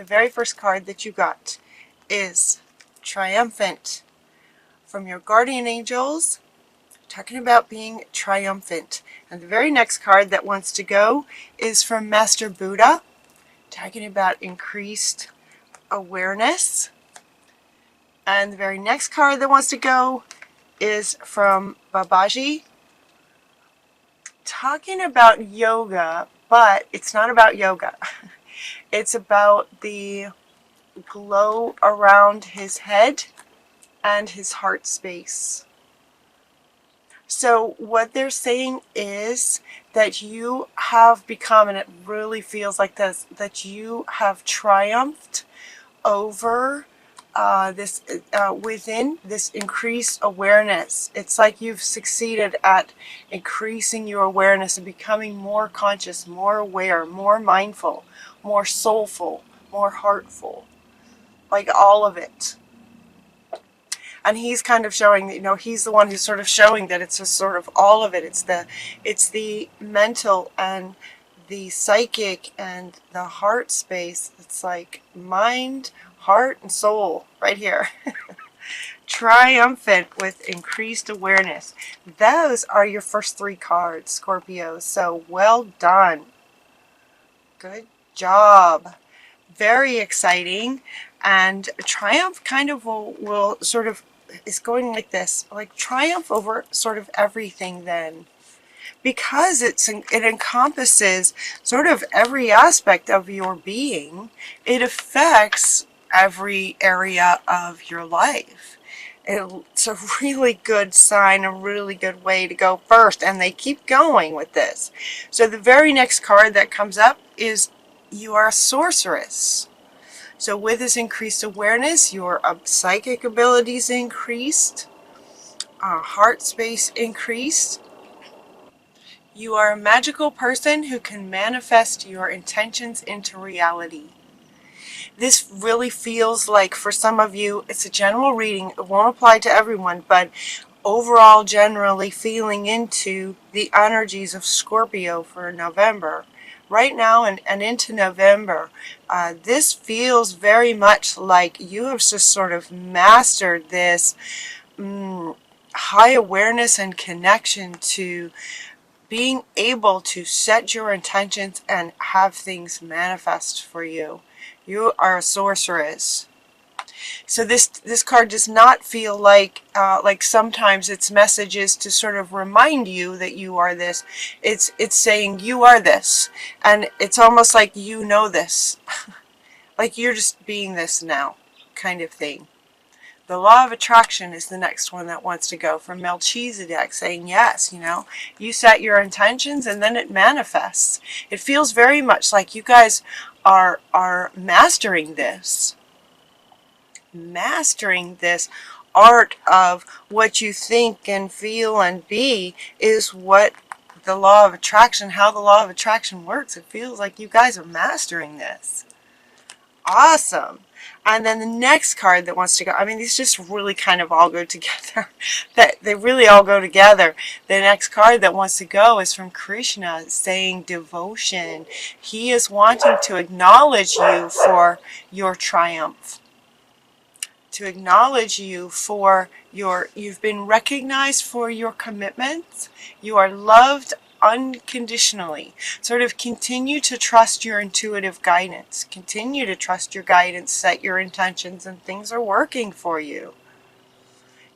the very first card that you got is triumphant from your guardian angels, talking about being triumphant. And the very next card that wants to go is from Master Buddha, talking about increased awareness. And the very next card that wants to go is from Babaji, talking about yoga, but it's not about yoga. It's about the glow around his head and his heart space. So what they're saying is that you have become, and it really feels like this, that you have triumphed over within this increased awareness. It's like you've succeeded at increasing your awareness and becoming more conscious, more aware, more mindful, more soulful, more heartful, like all of it. And he's kind of showing, you know, he's the one who's sort of showing that it's just sort of all of it. It's the mental and the psychic and the heart space. It's like mind, heart, and soul right here. Triumphant with increased awareness. Those are your first 3 cards, Scorpio. So well done. Good job. Very exciting. And triumph kind of will sort of is going like this, like triumph over sort of everything then, because it encompasses sort of every aspect of your being. It affects every area of your life. It's a really good sign, a really good way to go first, and they keep going with this. So the very next card that comes up is you are a sorceress. So with this increased awareness, your psychic abilities increased, heart space increased. You are a magical person who can manifest your intentions into reality. This really feels like, for some of you, it's a general reading. It won't apply to everyone, but overall generally feeling into the energies of Scorpio for November. Right now and into November, this feels very much like you have just sort of mastered this high awareness and connection to being able to set your intentions and have things manifest for you. You are a sorceress. So this card does not feel like sometimes its message is to sort of remind you that you are this. It's saying you are this, and it's almost like you know this, like you're just being this now, kind of thing. The law of attraction is the next one that wants to go, from Melchizedek, saying yes, you know, you set your intentions and then it manifests. It feels very much like you guys are mastering this. Mastering this art of what you think and feel and be is what the law of attraction, how the law of attraction works. It feels like you guys are mastering this. Awesome. And then the next card that wants to go, I mean, these just really kind of all go together. That they really all go together. The next card that wants to go is from Krishna, saying devotion. He is wanting to acknowledge you for your triumph. To acknowledge you for you've been recognized for your commitments. You are loved unconditionally. Sort of continue to trust your intuitive guidance. Continue to trust your guidance, set your intentions, and things are working for you.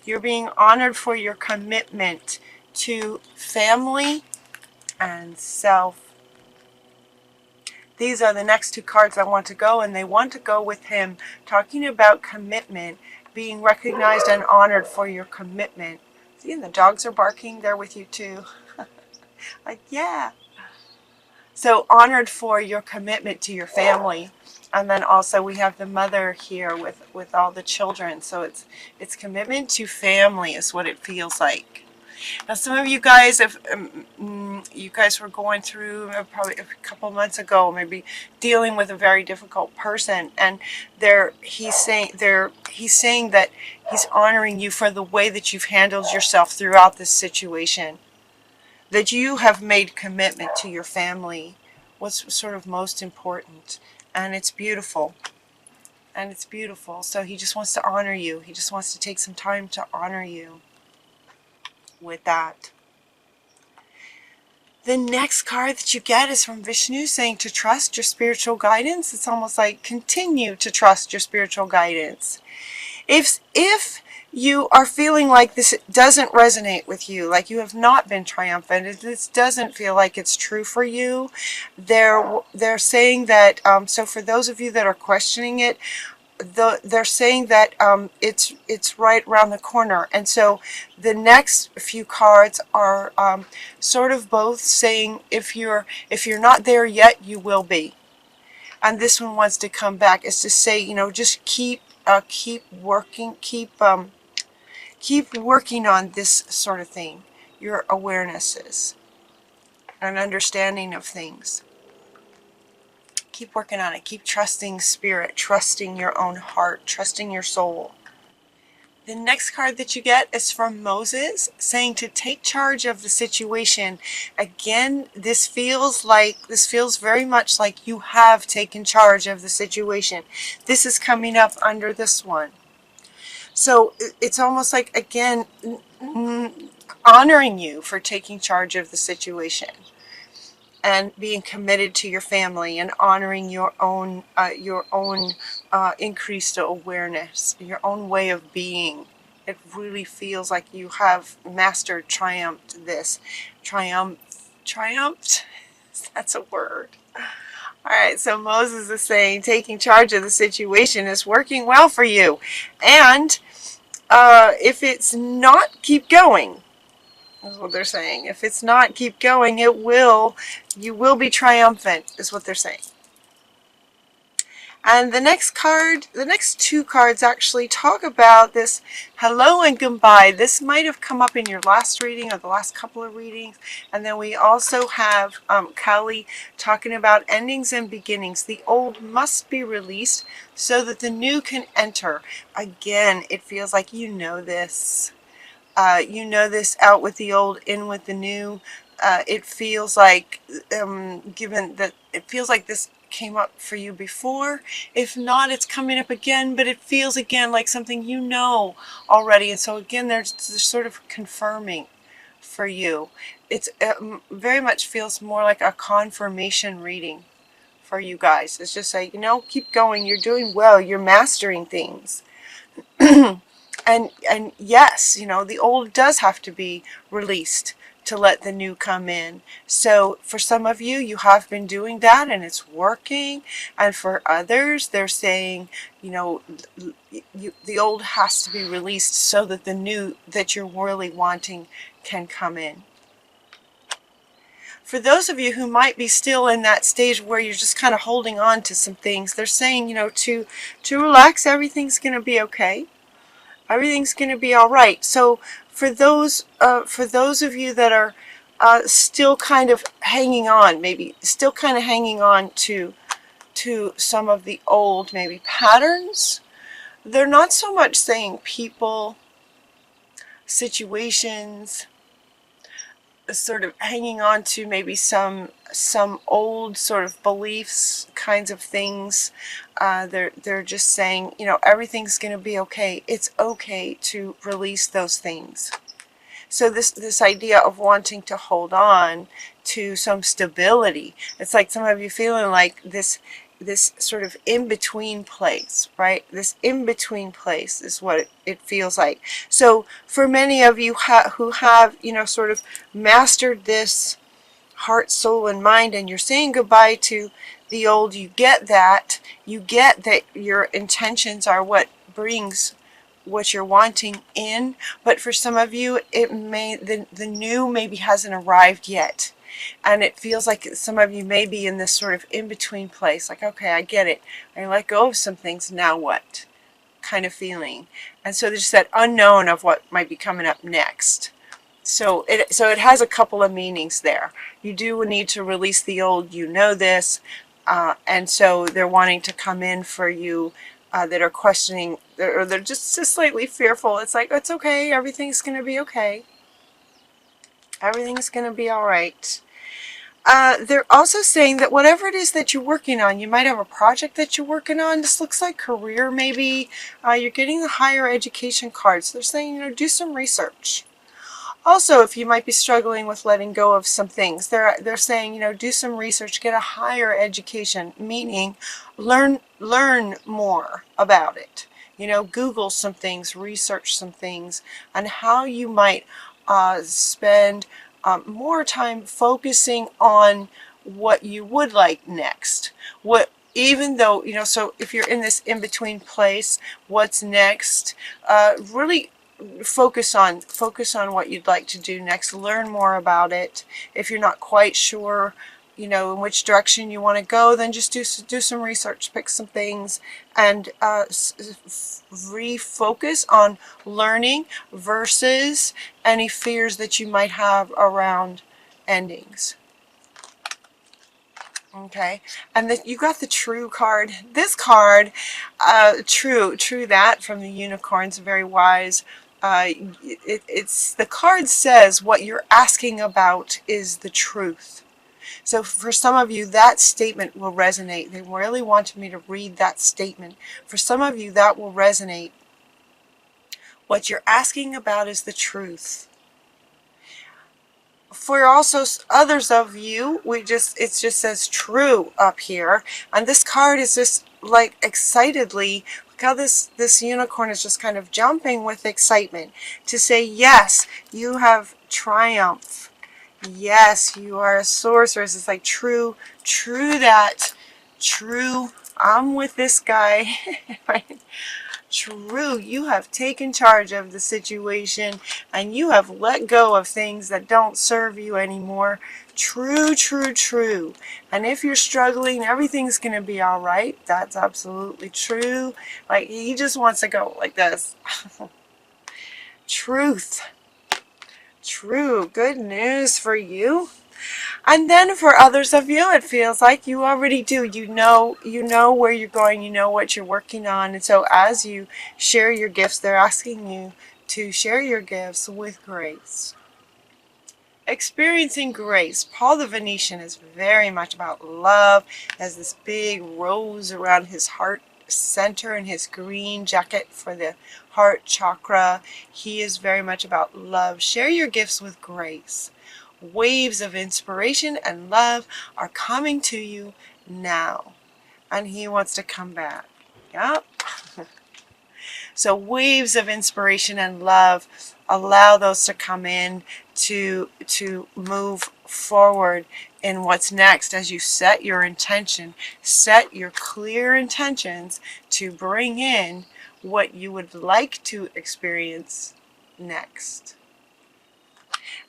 You're being honored for your commitment to family and self. These are the next 2 cards that want to go, and they want to go with him, talking about commitment, being recognized and honored for your commitment. See, and the dogs are barking. They're with you too. Like, yeah. So honored for your commitment to your family. And then also we have the mother here with all the children. So it's commitment to family is what it feels like. Now, some of you guys, if you guys were going through probably a couple months ago, maybe dealing with a very difficult person, and he's saying that he's honoring you for the way that you've handled yourself throughout this situation. That you have made commitment to your family, what's sort of most important, and it's beautiful. And it's beautiful. So he just wants to honor you. He just wants to take some time to honor you with that. The next card that you get is from Vishnu, saying to trust your spiritual guidance. It's almost like continue to trust your spiritual guidance. If you are feeling like this doesn't resonate with you, like you have not been triumphant, if this doesn't feel like it's true for you, they're saying that, so for those of you that are questioning it, they're saying that it's right around the corner. And so the next few cards are sort of both saying if you're not there yet, you will be. And this one wants to come back. It's to say, you know, just keep working, keep working on this sort of thing, your awarenesses and understanding of things. Keep working on it. Keep trusting spirit, trusting your own heart, trusting your soul. The next card that you get is from Moses, saying to take charge of the situation. Again, this feels very much like you have taken charge of the situation. This is coming up under this one. So it's almost like, again, honoring you for taking charge of the situation and being committed to your family and honoring your own increased awareness, your own way of being. It really feels like you have mastered, triumphed this. Triumphed? That's a word. All right, so Moses is saying taking charge of the situation is working well for you. And if it's not, keep going. Is what they're saying. If it's not, keep going. You will be triumphant, is what they're saying. And the next two cards actually talk about this hello and goodbye. This might have come up in your last reading or the last couple of readings. And then we also have Kali talking about endings and beginnings. The old must be released so that the new can enter. Again, it feels like you know this. You know this, out with the old, in with the new. It feels like, given that it feels like this came up for you before. If not, it's coming up again, but it feels again like something you know already. And so again, they're sort of confirming for you. It's very much feels more like a confirmation reading for you guys. It's just like, you know, keep going. You're doing well. You're mastering things. And yes, you know, the old does have to be released to let the new come in. So for some of you, you have been doing that and it's working. And for others, they're saying, you know, the old has to be released so that the new that you're really wanting can come in. For those of you who might be still in that stage where you're just kind of holding on to some things, they're saying, you know, to relax, everything's going to be okay. Everything's going to be all right. So for those of you that are still kind of hanging on, maybe still kind of hanging on to some of the old maybe patterns, they're not so much saying people, situations, sort of hanging on to maybe some old sort of beliefs, kinds of things. They're just saying, you know, everything's going to be okay. It's okay to release those things. So this idea of wanting to hold on to some stability, it's like some of you feeling like this sort of in-between place, right? This in-between place is what it feels like. So for many of you who have, you know, sort of mastered this heart, soul, and mind, and you're saying goodbye to the old, you get that your intentions are what brings what you're wanting in. But for some of you, it may the new maybe hasn't arrived yet. And it feels like some of you may be in this sort of in-between place. Like, okay, I get it. I let go of some things. Now what? Kind of feeling. And so there's that unknown of what might be coming up next. So it has a couple of meanings there. You do need to release the old. You know this. And so they're wanting to come in for you that are questioning, or they're just slightly fearful. It's like, it's okay. Everything's going to be okay. Everything's going to be all right. They're also saying that whatever it is that you're working on, you might have a project that you're working on. This looks like career, maybe. You're getting the higher education cards. They're saying, do some research. Also, if you might be struggling with letting go of some things, they're saying, do some research, get a higher education, meaning learn more about it. Google some things, research some things, and how you might spend more time focusing on what you would like next. Even though, so if you're in this in-between place, what's next, really focus on what you'd like to do next. Learn more about it. If you're not quite sure, in which direction you want to go, then just do some research, pick some things, and refocus on learning versus any fears that you might have around endings. Okay, and you got the True card. This card, true that from the unicorns, very wise. It's the card says what you're asking about is the truth. So for some of you, that statement will resonate. They really wanted me to read that statement. For some of you, that will resonate. What you're asking about is the truth. For also others of you, it just says true up here, and this card is just like excitedly, look how this unicorn is just kind of jumping with excitement to say, yes, you have triumph. Yes, you are a sorceress. It's like true that, true, I'm with this guy. Right? True, you have taken charge of the situation and you have let go of things that don't serve you anymore. True. And if you're struggling, everything's going to be all right. That's absolutely true. Like, he just wants to go like this. Truth. True. Good news for you. And then for others of you, it feels like you already do. You know where you're going. You know what you're working on. And so as you share your gifts, they're asking you to share your gifts with grace. Experiencing grace. Paul the Venetian is very much about love. Has this big rose around his heart center and his green jacket for the heart chakra. He is very much about love. Share your gifts with grace. Waves of inspiration and love are coming to you now. And he wants to come back. Yep. So waves of inspiration and love, allow those to come in to move forward in what's next as you set your intention. Set your clear intentions to bring in what you would like to experience next.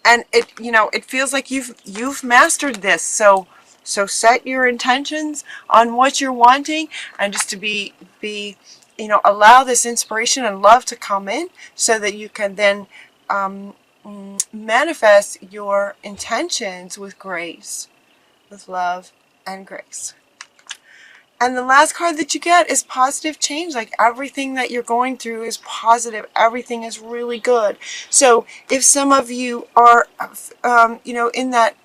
And it feels like you've mastered this. So set your intentions on what you're wanting, and just to be allow this inspiration and love to come in so that you can then manifest your intentions with grace, with love and grace. And the last card that you get is positive change. Like, everything that you're going through is positive. Everything is really good. So if some of you are, in that,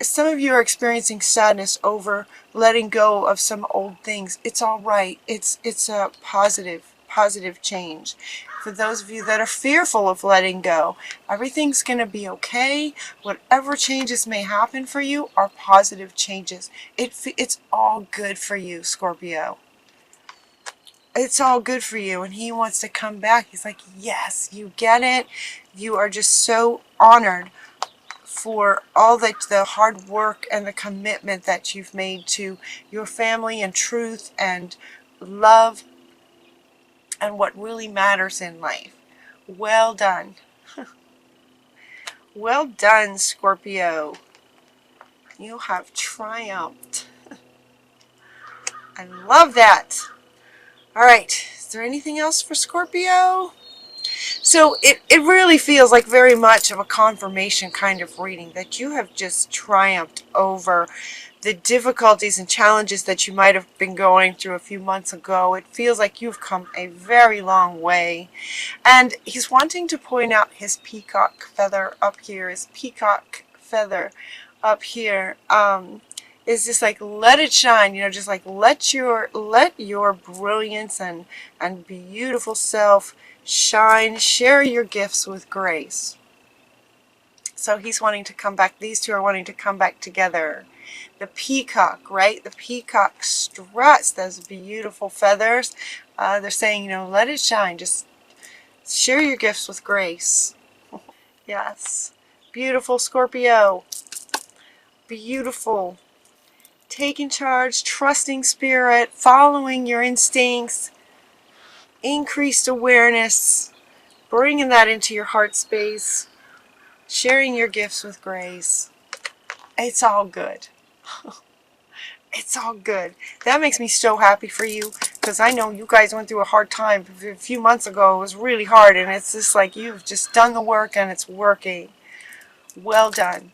some of you are experiencing sadness over letting go of some old things, it's all right. It's a positive change. For those of you that are fearful of letting go, everything's going to be okay. Whatever changes may happen for you are positive changes. It's all good for you, Scorpio. It's all good for you, and he wants to come back. He's like, yes, you get it. You are just so honored for all the hard work and the commitment that you've made to your family and truth and love and what really matters in life. Well done. Well done, Scorpio. You have triumphed. I love that. All right. Is there anything else for Scorpio? So it really feels like very much of a confirmation kind of reading, that you have just triumphed over the difficulties and challenges that you might have been going through a few months ago. It feels like you've come a very long way. And he's wanting to point out his peacock feather up here, his peacock feather up here is just like let it shine, you know, just like let your brilliance and beautiful self shine. Share your gifts with grace. So he's wanting to come back. These two are wanting to come back together. The peacock, right? The peacock struts those beautiful feathers. They're saying, you know, let it shine. Just share your gifts with grace. Yes. Beautiful, Scorpio. Beautiful. Taking charge, trusting spirit, following your instincts, increased awareness, bringing that into your heart space, sharing your gifts with grace. It's all good. It's all good. That makes me so happy for you, because I know you guys went through a hard time a few months ago. It was really hard, and it's just like you've just done the work and it's working. Well done.